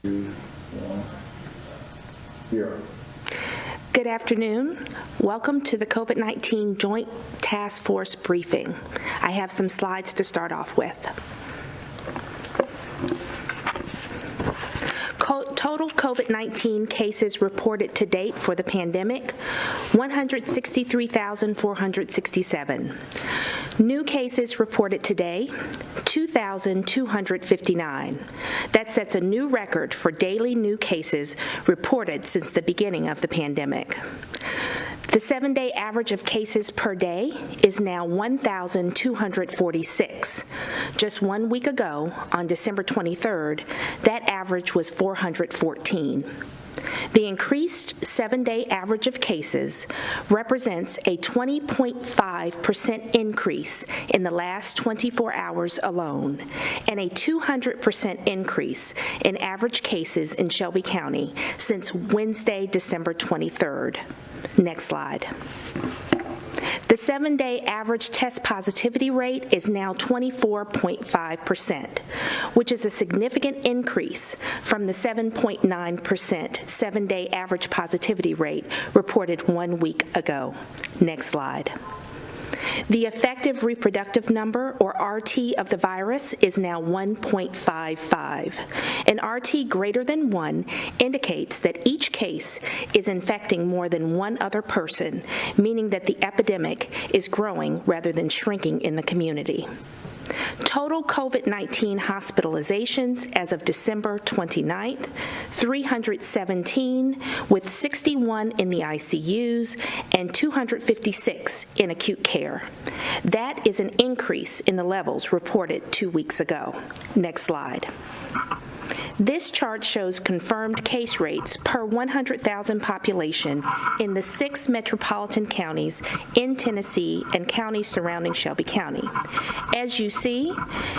2, 1, 0. Good afternoon. Welcome to the COVID-19 Joint Task Force briefing. I have some slides to start off with. Total COVID-19 cases reported to date for the pandemic, 163,467. New cases reported today, 2,259. That sets a new record for daily new cases reported since the beginning of the pandemic. The 7-day average of cases per day is now 1,246. Just 1 week ago, on December 23rd, that average was 414. The increased 7-day average of cases represents a 20.5% increase in the last 24 hours alone, and a 200% increase in average cases in Shelby County since Wednesday, December 23rd. Next slide. The 7-day average test positivity rate is now 24.5%, which is a significant increase from the 7.9% 7-day average positivity rate reported 1 week ago. Next slide. The effective reproductive number, or RT, of the virus is now 1.55. An RT greater than 1 indicates that each case is infecting more than one other person, meaning that the epidemic is growing rather than shrinking in the community. Total COVID-19 hospitalizations as of December 29th, 317, with 61 in the ICUs and 256 in acute care. That is an increase in the levels reported 2 weeks ago. Next slide. This chart shows confirmed case rates per 100,000 population in the 6 metropolitan counties in Tennessee and counties surrounding Shelby County. As you see,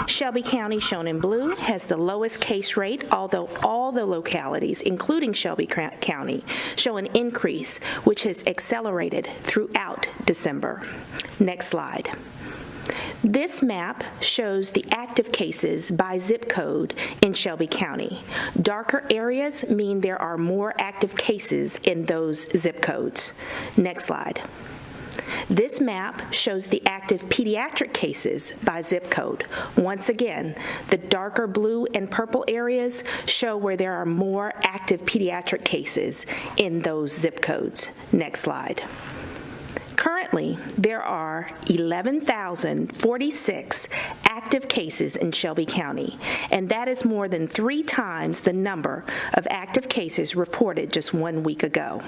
Shelby County, shown in blue, has the lowest case rate, although all the localities, including Shelby County, show an increase which has accelerated throughout December. Next slide. This map shows the active cases by zip code in Shelby County. Darker areas mean there are more active cases in those zip codes. Next slide. This map shows the active pediatric cases by zip code. Once again, the darker blue and purple areas show where there are more active pediatric cases in those zip codes. Next slide. Currently, there are 11,046 active cases in Shelby County, and that is more than 3 times the number of active cases reported just 1 week ago.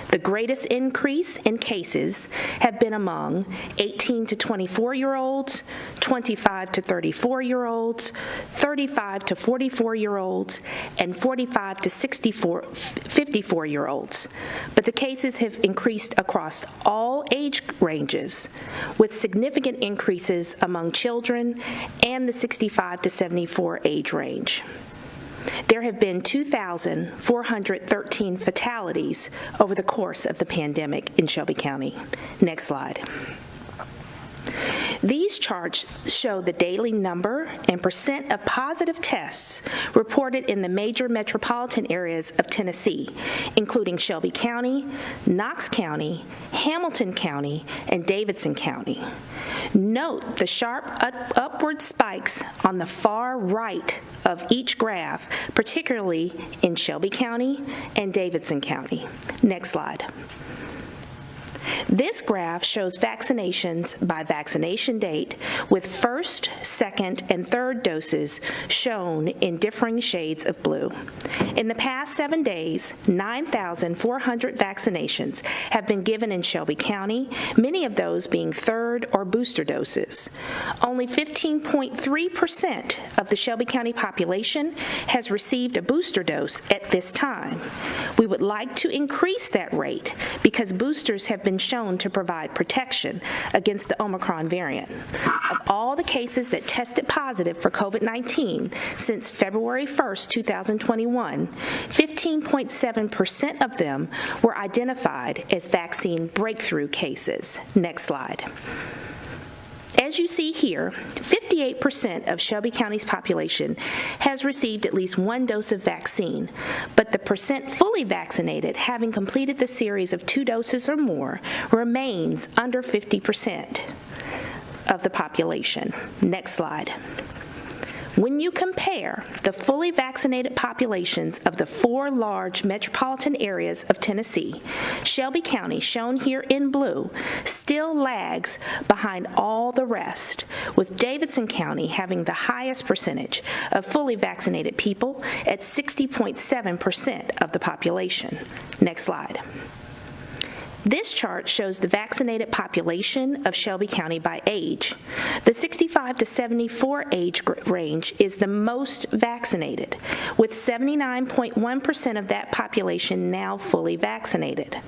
The greatest increase in cases have been among 18 to 24-year-olds, 25 to 34-year-olds, 35 to 44-year-olds, and 45 to 54-year-olds. But the cases have increased across all age ranges, with significant increases among children and the 65 to 74 age range. There have been 2,413 fatalities over the course of the pandemic in Shelby County. Next slide. These charts show the daily number and percent of positive tests reported in the major metropolitan areas of Tennessee, including Shelby County, Knox County, Hamilton County, and Davidson County. Note the sharp upward spikes on the far right of each graph, particularly in Shelby County and Davidson County. Next slide. This graph shows vaccinations by vaccination date, with first, second, and third doses shown in differing shades of blue. In the past 7 days, 9,400 vaccinations have been given in Shelby County, many of those being third or booster doses. Only 15.3% of the Shelby County population has received a booster dose at this time. We would like to increase that rate because boosters have been shown to provide protection against the Omicron variant. Of all the cases that tested positive for COVID-19 since February 1st, 2021, 15.7% of them were identified as vaccine breakthrough cases. Next slide. As you see here, 58% of Shelby County's population has received at least one dose of vaccine, but the percent fully vaccinated, having completed the series of 2 doses or more, remains under 50% of the population. Next slide. When you compare the fully vaccinated populations of the 4 large metropolitan areas of Tennessee, Shelby County, shown here in blue, still lags behind all the rest, with Davidson County having the highest percentage of fully vaccinated people at 60.7% of the population. Next slide. This chart shows the vaccinated population of Shelby County by age. The 65 to 74 age range is the most vaccinated, with 79.1% of that population now fully vaccinated.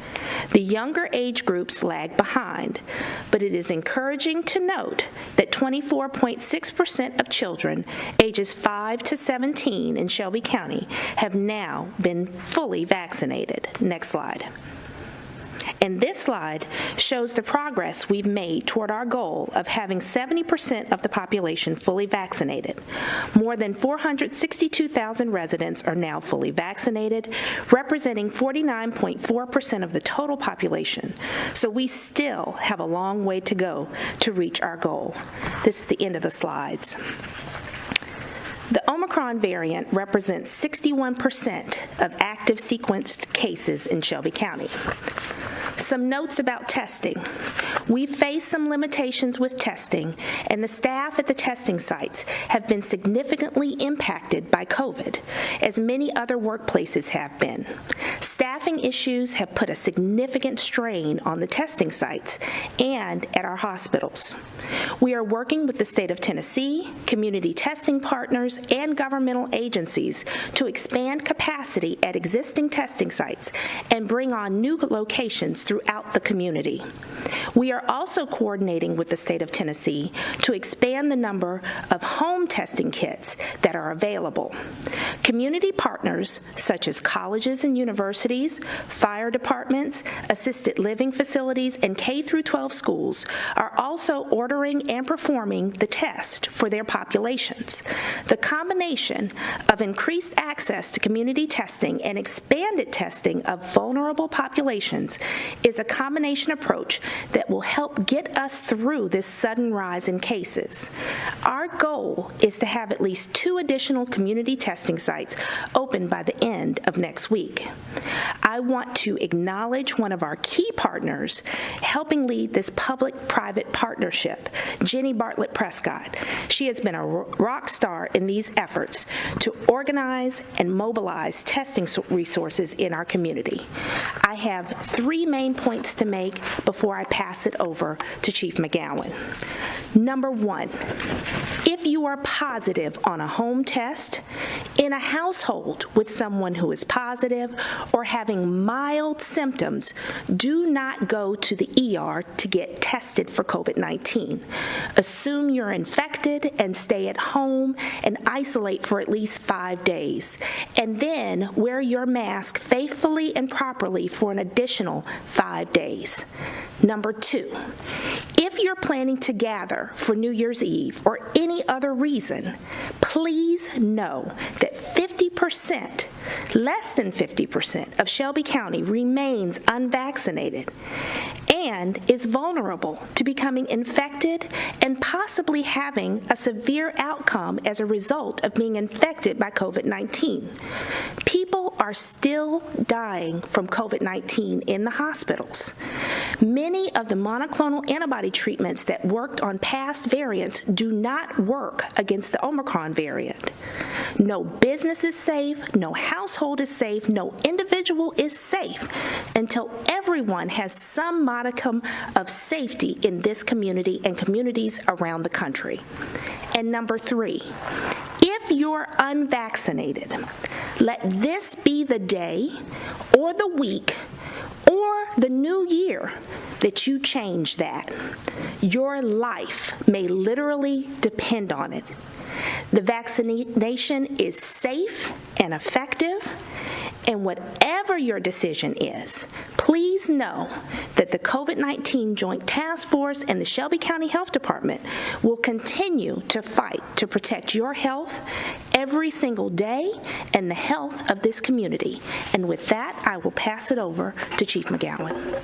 The younger age groups lag behind, but it is encouraging to note that 24.6% of children ages 5 to 17 in Shelby County have now been fully vaccinated. Next slide. And this slide shows the progress we've made toward our goal of having 70% of the population fully vaccinated. More than 462,000 residents are now fully vaccinated, representing 49.4% of the total population. So we still have a long way to go to reach our goal. This is the end of the slides. The Omicron variant represents 61% of active sequenced cases in Shelby County. Some notes about testing. We face some limitations with testing, and the staff at the testing sites have been significantly impacted by COVID, as many other workplaces have been. Staffing issues have put a significant strain on the testing sites and at our hospitals. We are working with the state of Tennessee, community testing partners, and governmental agencies to expand capacity at existing testing sites and bring on new locations throughout the community. We are also coordinating with the state of Tennessee to expand the number of home testing kits that are available. Community partners such as colleges and universities, fire departments, assisted living facilities, and K-12 schools are also ordering and performing the test for their populations. The combination of increased access to community testing and expanded testing of vulnerable populations is a combination approach that will help get us through this sudden rise in cases. Our goal is to have at least 2 additional community testing sites open by the end of next week. I want to acknowledge one of our key partners helping lead this public-private partnership, Jenny Bartlett Prescott. She has been a rock star in these efforts to organize and mobilize testing resources in our community. I have 3 main points to make before I pass it over to Chief McGowen. Number 1, if you are positive on a home test, in a household with someone who is positive or having mild symptoms, do not go to the ER to get tested for COVID-19. Assume you're infected and stay at home and isolate for at least 5 days. And then wear your mask faithfully and properly for an additional 5 days. Number 2, if you're planning to gather for New Year's Eve or any other reason, please know that 50%, less than 50% of Shelby County remains unvaccinated and is vulnerable to becoming infected and possibly having a severe outcome as a result of being infected by COVID-19. People are still dying from COVID-19 in the hospitals. Many of the monoclonal antibody treatments that worked on past variants do not work against the Omicron variant. No business is safe, no household is safe, no individual is safe until everyone has some modicum of safety in this community and communities around the country. And number 3, if you're unvaccinated, let this be the day or the week or the new year that you change that. Your life may literally depend on it. The vaccination is safe and effective, And whatever your decision is, please know that the COVID-19 Joint Task Force and the Shelby County Health Department will continue to fight to protect your health every single day and the health of this community. And with that, I will pass it over to Chief McGowen.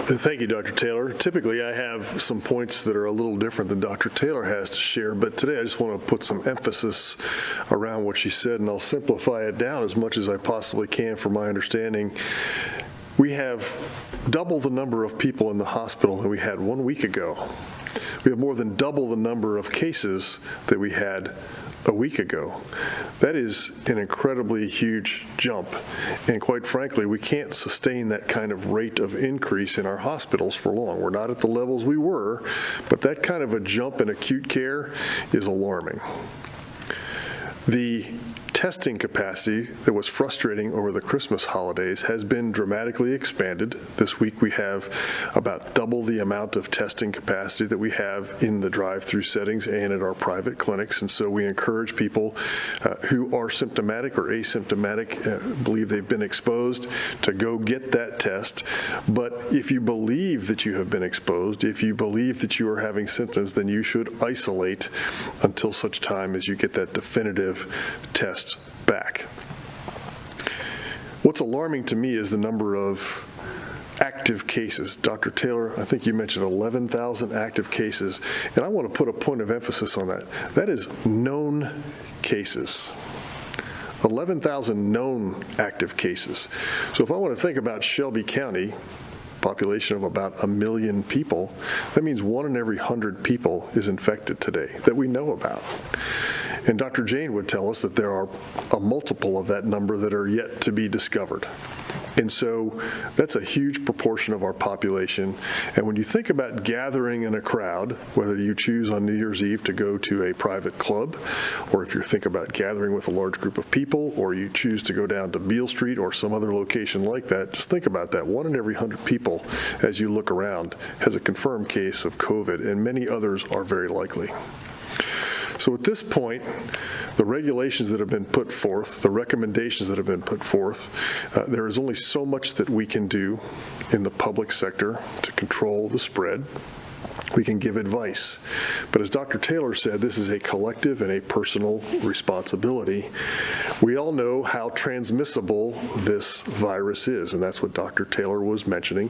Thank you, Dr. Taylor. Typically, I have some points that are a little different than Dr. Taylor has to share, but today I just want to put some emphasis around what she said, and I'll simplify it down as much as I possibly can for my understanding. We have double the number of people in the hospital than we had 1 week ago. We have more than double the number of cases that we had a week ago. That is an incredibly huge jump, and quite frankly, we can't sustain that kind of rate of increase in our hospitals for long. We're not at the levels we were, but that kind of a jump in acute care is alarming. The testing capacity that was frustrating over the Christmas holidays has been dramatically expanded. This week we have about double the amount of testing capacity that we have in the drive-through settings and at our private clinics, and so we encourage people who are symptomatic or asymptomatic, believe they've been exposed, to go get that test. But if you believe that you have been exposed, if you believe that you are having symptoms, then you should isolate until such time as you get that definitive test back. What's alarming to me is the number of active cases. Dr. Taylor, I think you mentioned 11,000 active cases, and I want to put a point of emphasis on that. That is known cases. 11,000 known active cases. So if I want to think about Shelby County, population of about 1 million people, that means 1 in every 100 people is infected today that we know about. And Dr. Jane would tell us that there are a multiple of that number that are yet to be discovered. And so that's a huge proportion of our population. And when you think about gathering in a crowd, whether you choose on New Year's Eve to go to a private club, or if you think about gathering with a large group of people, or you choose to go down to Beale Street or some other location like that, just think about that. 1 in every 100 people, as you look around, has a confirmed case of COVID, and many others are very likely. So at this point, the regulations that have been put forth, the recommendations that have been put forth, there is only so much that we can do in the public sector to control the spread. We can give advice. But as Dr. Taylor said, this is a collective and a personal responsibility. We all know how transmissible this virus is, and that's what Dr. Taylor was mentioning.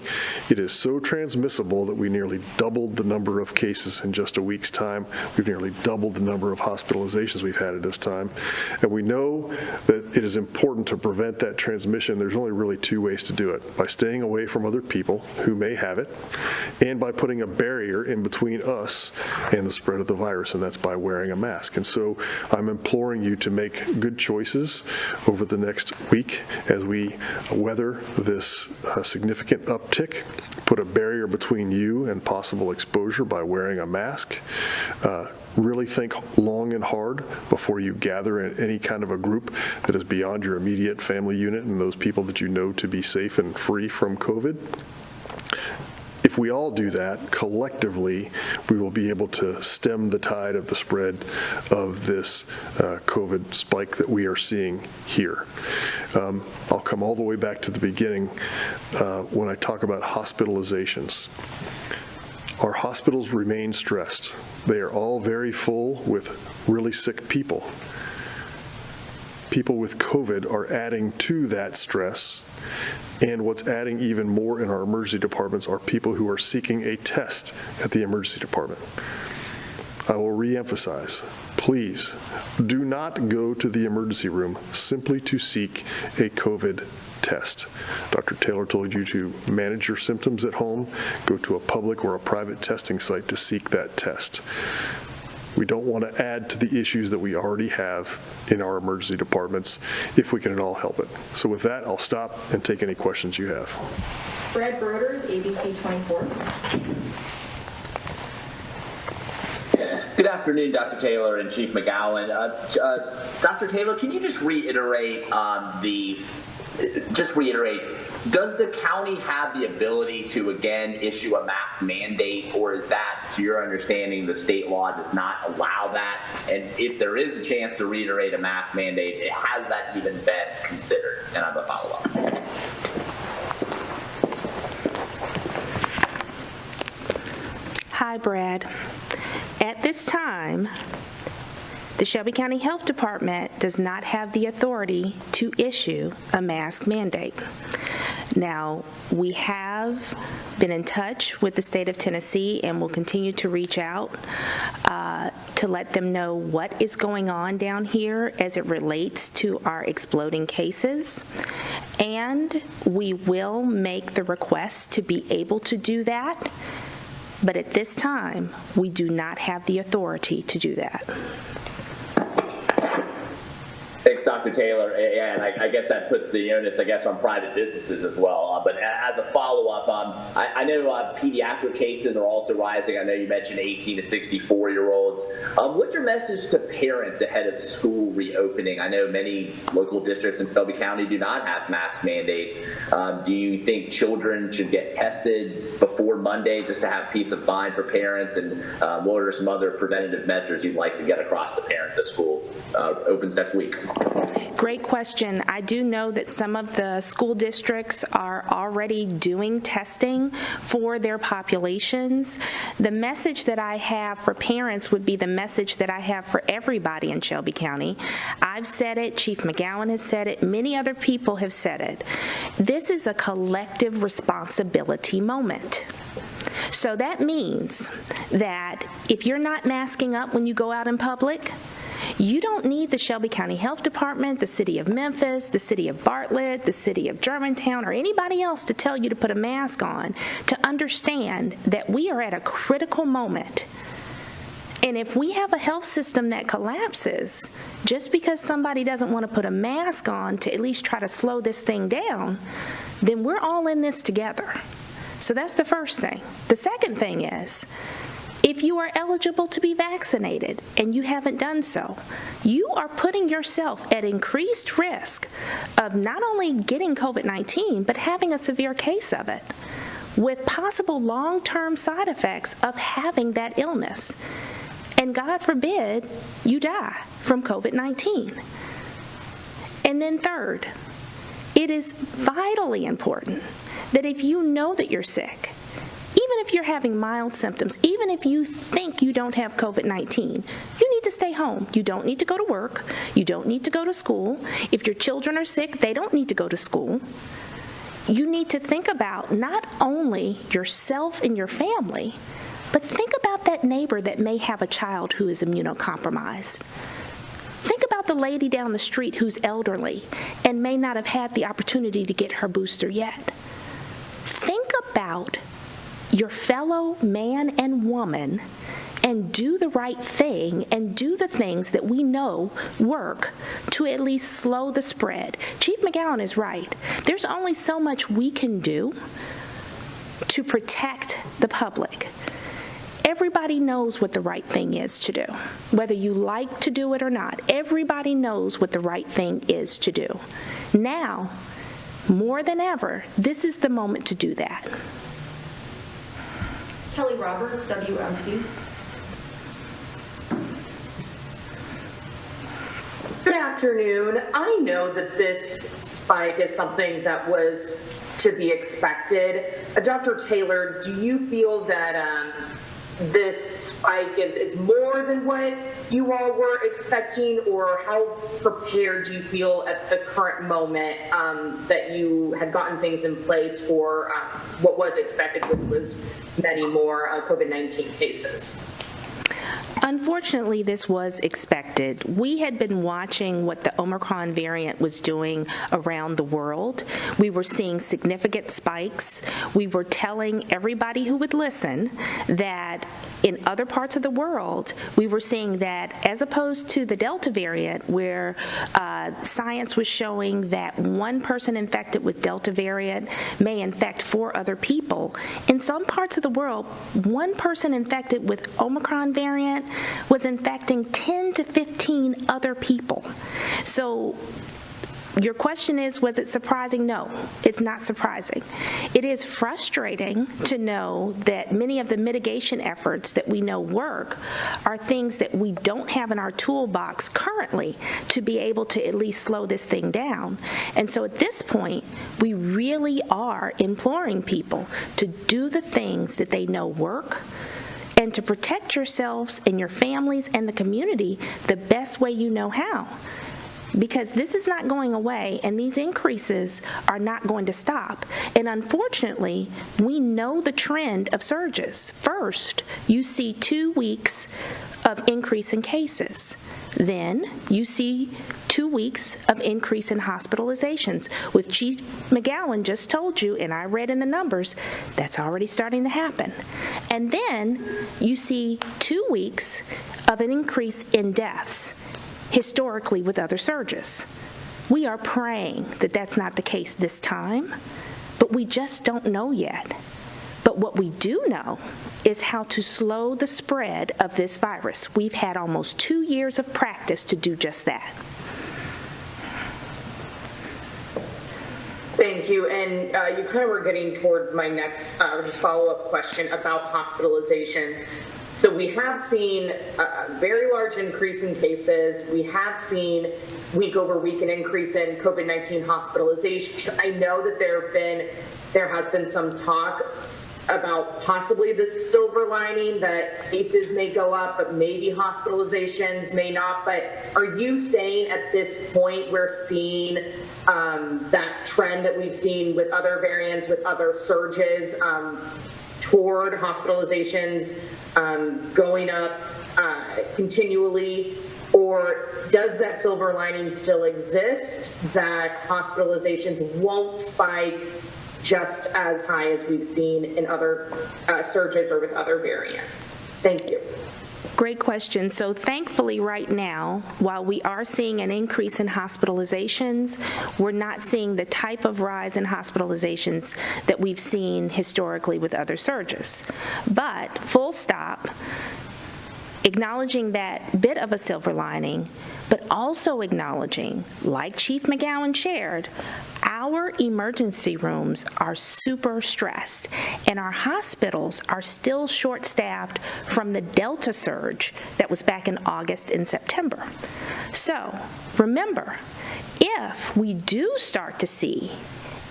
It is so transmissible that we nearly doubled the number of cases in just a week's time. We've nearly doubled the number of hospitalizations we've had at this time. And we know that it is important to prevent that transmission. There's only really 2 ways to do it: by staying away from other people who may have it, and by putting a barrier in between us and the spread of the virus, and that's by wearing a mask. And so I'm imploring you to make good choices over the next week as we weather this significant uptick. Put a barrier between you and possible exposure by wearing a mask. Really think long and hard before you gather in any kind of a group that is beyond your immediate family unit and those people that you know to be safe and free from COVID. If we all do that collectively, we will be able to stem the tide of the spread of this COVID spike that we are seeing here. I'll come all the way back to the beginning when I talk about hospitalizations. Our hospitals remain stressed. They are all very full with really sick people. People with COVID are adding to that stress. And what's adding even more in our emergency departments are people who are seeking a test at the emergency department. I will re-emphasize, please do not go to the emergency room simply to seek a COVID test. Dr. Taylor told you to manage your symptoms at home, go to a public or a private testing site to seek that test. We don't want to add to the issues that we already have in our emergency departments if we can at all help it. So with that, I'll stop and take any questions you have. Brad Broders, ABC 24. Good afternoon, Dr. Taylor and Chief McGowen. Dr. Taylor, can you just reiterate the just reiterate, does the county have the ability to again issue a mask mandate, or is that, to your understanding, the state law does not allow that? And if there is a chance to reiterate a mask mandate, has that even been considered? And I have a follow-up. Hi, Brad. At this time, the Shelby County Health Department does not have the authority to issue a mask mandate. Now, we have been in touch with the state of Tennessee and will continue to reach out to let them know what is going on down here as it relates to our exploding cases. And we will make the request to be able to do that. But at this time, we do not have the authority to do that. Thanks, Dr. Taylor. Yeah, and I guess that puts the onus, I guess, on private businesses as well. But as a follow-up, I know pediatric cases are also rising. I know you mentioned 18 to 64-year-olds. What's your message to parents ahead of school reopening? I know many local districts in Shelby County do not have mask mandates. Do you think children should get tested before Monday just to have peace of mind for parents? And what are some other preventative measures you'd like to get across to parents as school opens next week? Great question. I do know that some of the school districts are already doing testing for their populations. The message that I have for parents would be the message that I have for everybody in Shelby County. I've said it, Chief McGowen has said it, many other people have said it. This is a collective responsibility moment. So that means that if you're not masking up when you go out in public, you don't need the Shelby County Health Department, the city of Memphis, the city of Bartlett, the city of Germantown, or anybody else to tell you to put a mask on to understand that we are at a critical moment. And if we have a health system that collapses just because somebody doesn't want to put a mask on to at least try to slow this thing down, then we're all in this together. So that's the first thing. The second thing is, if you are eligible to be vaccinated and you haven't done so, you are putting yourself at increased risk of not only getting COVID-19, but having a severe case of it, with possible long-term side effects of having that illness. And God forbid you die from COVID-19. And then third, it is vitally important that if you know that you're sick, even if you're having mild symptoms, even if you think you don't have COVID-19, you need to stay home. You don't need to go to work. You don't need to go to school. If your children are sick, they don't need to go to school. You need to think about not only yourself and your family, but think about that neighbor that may have a child who is immunocompromised. Think about the lady down the street who's elderly and may not have had the opportunity to get her booster yet. Think about your fellow man and woman and do the right thing and do the things that we know work to at least slow the spread. Chief McGowen is right. There's only so much we can do to protect the public. Everybody knows what the right thing is to do, whether you like to do it or not. Everybody knows what the right thing is to do. Now, more than ever, this is the moment to do that. Kelly Roberts, WMC. Good afternoon. I know that this spike is something that was to be expected. Dr. Taylor, do you feel that this spike is more than what you all were expecting, or how prepared do you feel at the current moment that you had gotten things in place for what was expected, which was many more COVID-19 cases? Unfortunately, this was expected. We had been watching what the Omicron variant was doing around the world. We were seeing significant spikes. We were telling everybody who would listen that in other parts of the world, we were seeing that as opposed to the Delta variant, where science was showing that one person infected with Delta variant may infect 4 other people. In some parts of the world, one person infected with Omicron variant was infecting 10 to 15 other people. So Your question is, was it surprising? No, it's not surprising. It is frustrating to know that many of the mitigation efforts that we know work are things that we don't have in our toolbox currently to be able to at least slow this thing down. And so at this point, we really are imploring people to do the things that they know work and to protect yourselves and your families and the community the best way you know how. Because this is not going away, and these increases are not going to stop. And unfortunately, we know the trend of surges. First, you see 2 weeks of increase in cases. Then you see 2 weeks of increase in hospitalizations, which Chief McGowen just told you, and I read in the numbers, that's already starting to happen. And then you see 2 weeks of an increase in deaths, historically with other surges. We are praying that that's not the case this time, but we just don't know yet. But what we do know is how to slow the spread of this virus. We've had almost 2 years of practice to do just that. Thank you. And you kind of were getting toward my next just follow-up question about hospitalizations. So we have seen a very large increase in cases. We have seen week over week an increase in COVID-19 hospitalizations. I know that there has been some talk about possibly the silver lining that cases may go up, but maybe hospitalizations may not. But are you saying at this point we're seeing that trend that we've seen with other variants, with other surges, toward hospitalizations going up continually? Or does that silver lining still exist that hospitalizations won't spike just as high as we've seen in other surges or with other variants? Thank you. Great question. So thankfully right now, while we are seeing an increase in hospitalizations, we're not seeing the type of rise in hospitalizations that we've seen historically with other surges. But full stop, acknowledging that bit of a silver lining, but also acknowledging, like Chief McGowen shared, our emergency rooms are super stressed, and our hospitals are still short-staffed from the Delta surge that was back in August and September. So remember, if we do start to see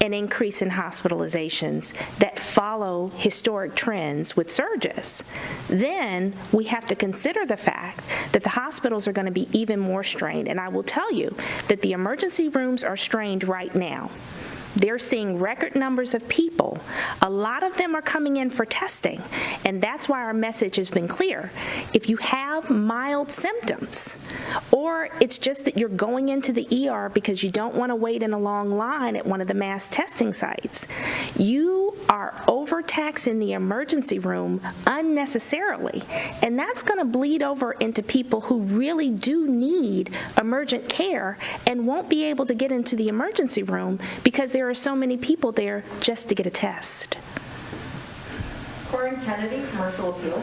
an increase in hospitalizations that follow historic trends with surges, then we have to consider the fact that the hospitals are going to be even more strained. And I will tell you that the emergency rooms are strained right now. They're seeing record numbers of people. A lot of them are coming in for testing, and that's why our message has been clear. If you have mild symptoms, or it's just that you're going into the ER because you don't want to wait in a long line at one of the mass testing sites, you are overtaxing the emergency room unnecessarily, and that's going to bleed over into people who really do need emergent care and won't be able to get into the emergency room because there are so many people there just to get a test. Corin Kennedy, Commercial Appeal.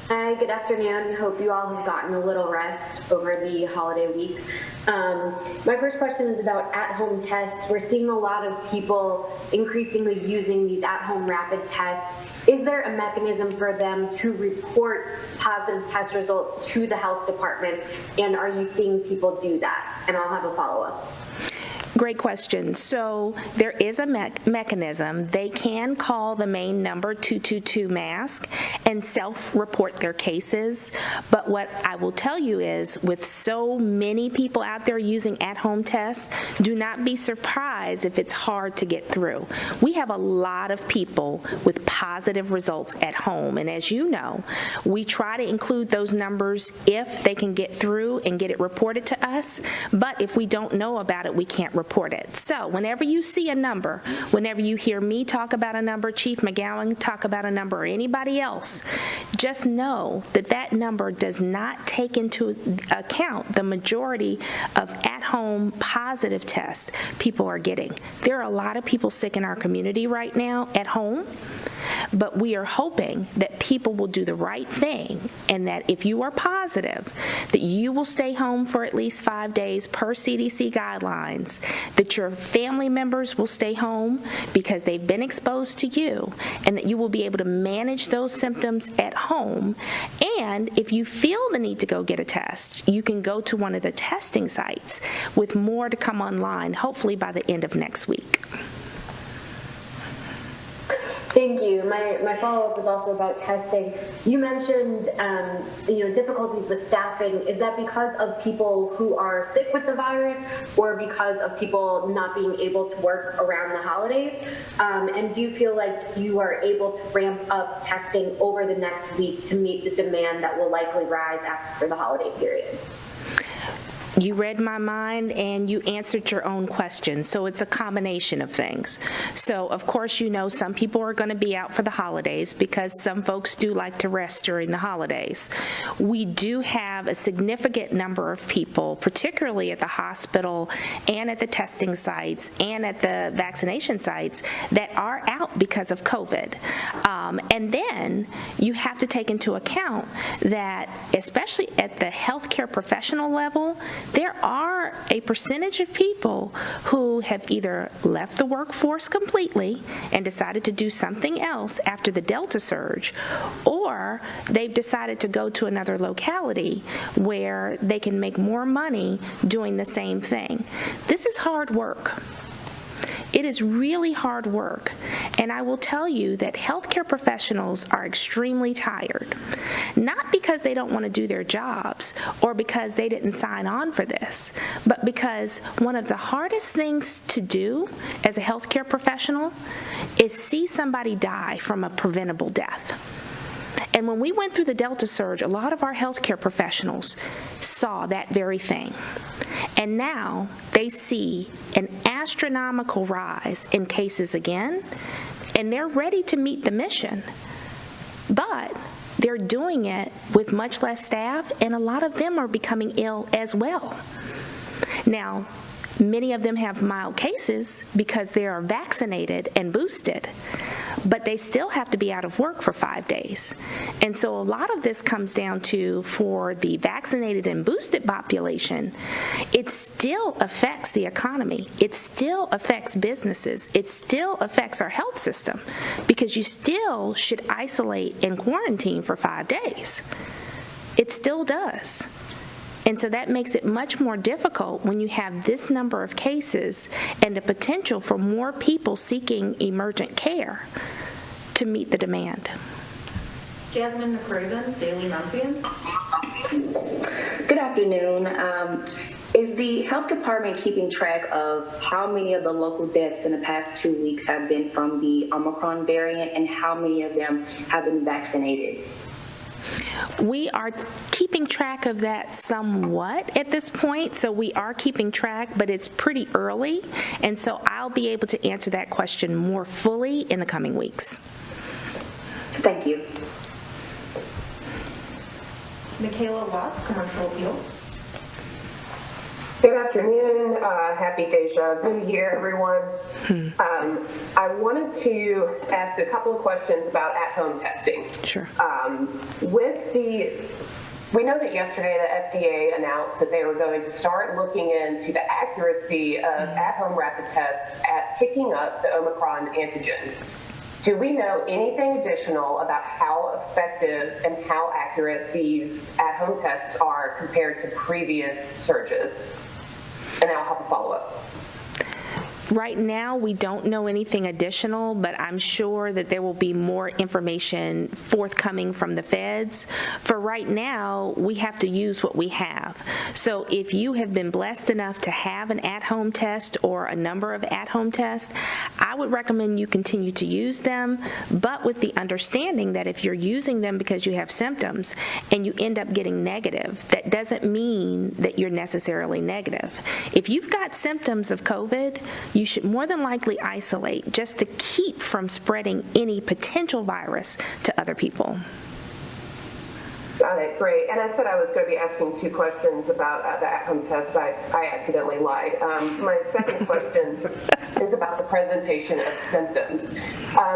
Hi, good afternoon. Hope you all have gotten a little rest over the holiday week. My first question is about at-home tests. We're seeing a lot of people increasingly using these at-home rapid tests. Is there a mechanism for them to report positive test results to the health department, and are you seeing people do that? And I'll have a follow-up. Great question. So there is a mechanism. They can call the main number 222-MASK and self-report their cases. But what I will tell you is, with so many people out there using at-home tests, do not be surprised if it's hard to get through. We have a lot of people with positive results at home, and as you know, we try to include those numbers if they can get through and get it reported to us. But if we don't know about it, we can't report it. So whenever you see a number, whenever you hear me talk about a number, Chief McGowen talk about a number, or anybody else, just know that that number does not take into account the majority of at-home positive tests people are getting. There are a lot of people sick in our community right now at home, but we are hoping that people will do the right thing, and that if you are positive, that you will stay home for at least 5 days per CDC guidelines, that your family members will stay home because they've been exposed to you, and that you will be able to manage those symptoms at home. And if you feel the need to go get a test, you can go to one of the testing sites, with more to come online, hopefully by the end of next week. Thank you. My follow-up was also about testing. You mentioned, difficulties with staffing. Is that because of people who are sick with the virus, or because of people not being able to work around the holidays? And do you feel like you are able to ramp up testing over the next week to meet the demand that will likely rise after the holiday period? You read my mind and you answered your own question. So it's a combination of things. So of course, some people are going to be out for the holidays because some folks do like to rest during the holidays. We do have a significant number of people, particularly at the hospital and at the testing sites and at the vaccination sites, that are out because of COVID. And then you have to take into account that, especially at the healthcare professional level, there are a percentage of people who have either left the workforce completely and decided to do something else after the Delta surge, or they've decided to go to another locality where they can make more money doing the same thing. This is hard work. It is really hard work, and I will tell you that healthcare professionals are extremely tired, not because they don't want to do their jobs or because they didn't sign on for this, but because one of the hardest things to do as a healthcare professional is see somebody die from a preventable death. And when we went through the Delta surge, a lot of our healthcare professionals saw that very thing. And now they see an astronomical rise in cases again, and they're ready to meet the mission. But they're doing it with much less staff, and a lot of them are becoming ill as well. Now, many of them have mild cases because they are vaccinated and boosted, but they still have to be out of work for 5 days. And so a lot of this comes down to, for the vaccinated and boosted population, it still affects the economy. It still affects businesses. It still affects our health system, because you still should isolate and quarantine for 5 days. It still does. And so that makes it much more difficult when you have this number of cases and the potential for more people seeking emergent care to meet the demand. Jasmine McRaven, Daily Memphian. Good afternoon. Is the health department keeping track of how many of the local deaths in the past 2 weeks have been from the Omicron variant, and how many of them have been vaccinated? We are keeping track of that somewhat at this point, so we are keeping track, but it's pretty early, and so I'll be able to answer that question more fully in the coming weeks. Thank you. Michaela Watts, Commercial Appeals. Good afternoon. Happy deja vu here, everyone. I wanted to ask a couple of questions about at-home testing. Sure. We know that yesterday the FDA announced that they were going to start looking into the accuracy of at-home rapid tests at picking up the Omicron antigen. Do we know anything additional about how effective and how accurate these at-home tests are compared to previous surges? And then I'll have a follow-up. Right now, we don't know anything additional, but I'm sure that there will be more information forthcoming from the feds. For right now, we have to use what we have. So if you have been blessed enough to have an at-home test or a number of at-home tests, I would recommend you continue to use them, but with the understanding that if you're using them because you have symptoms and you end up getting negative, that doesn't mean that you're necessarily negative. If you've got symptoms of COVID, you should more than likely isolate just to keep from spreading any potential virus to other people. Got it, great. And I said I was going to be asking 2 questions about the at-home tests. I accidentally lied. My second question is about the presentation of symptoms.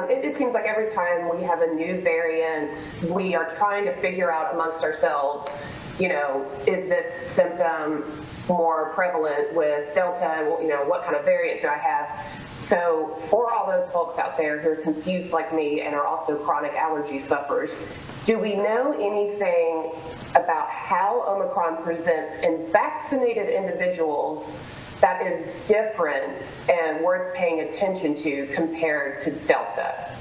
It seems like every time we have a new variant, we are trying to figure out amongst ourselves, you know, is this symptom more prevalent with Delta? You know, what kind of variant do I have? So for all those folks out there who are confused like me and are also chronic allergy sufferers, do we know anything about how Omicron presents in vaccinated individuals that is different and worth paying attention to compared to Delta?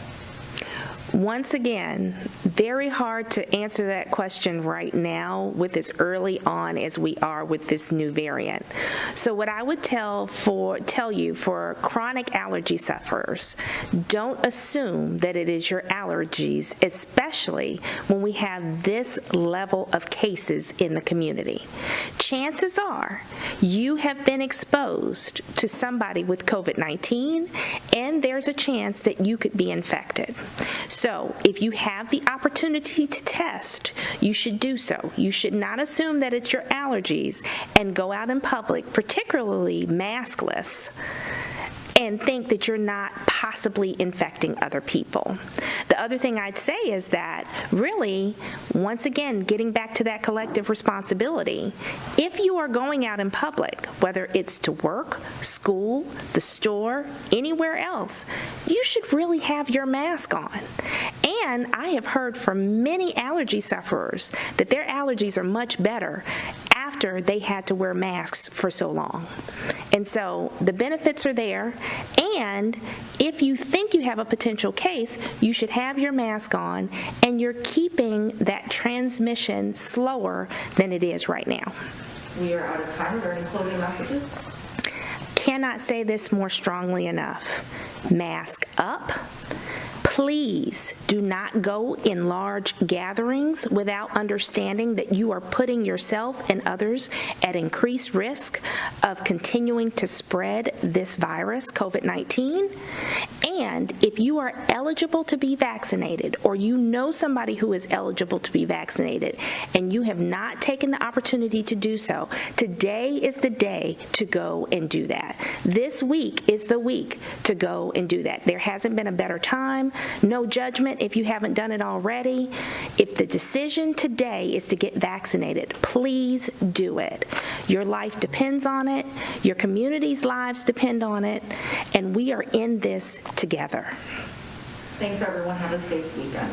Once again, very hard to answer that question right now with as early on as we are with this new variant. So what I would tell you for chronic allergy sufferers, don't assume that it is your allergies, especially when we have this level of cases in the community. Chances are you have been exposed to somebody with COVID-19, and there's a chance that you could be infected. So if you have the opportunity to test, you should do so. You should not assume that it's your allergies and go out in public, particularly maskless, and think that you're not possibly infecting other people. The other thing I'd say is that really, once again, getting back to that collective responsibility, if you are going out in public, whether it's to work, school, the store, anywhere else, you should really have your mask on. And I have heard from many allergy sufferers that their allergies are much better after they had to wear masks for so long. And so the benefits are there, and if you think you have a potential case, you should have your mask on, and you're keeping that transmission slower than it is right now. We are out of time. Are there any closing messages? Cannot say this more strongly enough. Mask up. Please do not go in large gatherings without understanding that you are putting yourself and others at increased risk of continuing to spread this virus, COVID-19. And if you are eligible to be vaccinated, or you know somebody who is eligible to be vaccinated, and you have not taken the opportunity to do so, today is the day to go and do that. This week is the week to go and do that. There hasn't been a better time. No judgment if you haven't done it already. If the decision today is to get vaccinated, please do it. Your life depends on it. Your community's lives depend on it. And we are in this together. Thanks, everyone. Have a safe weekend.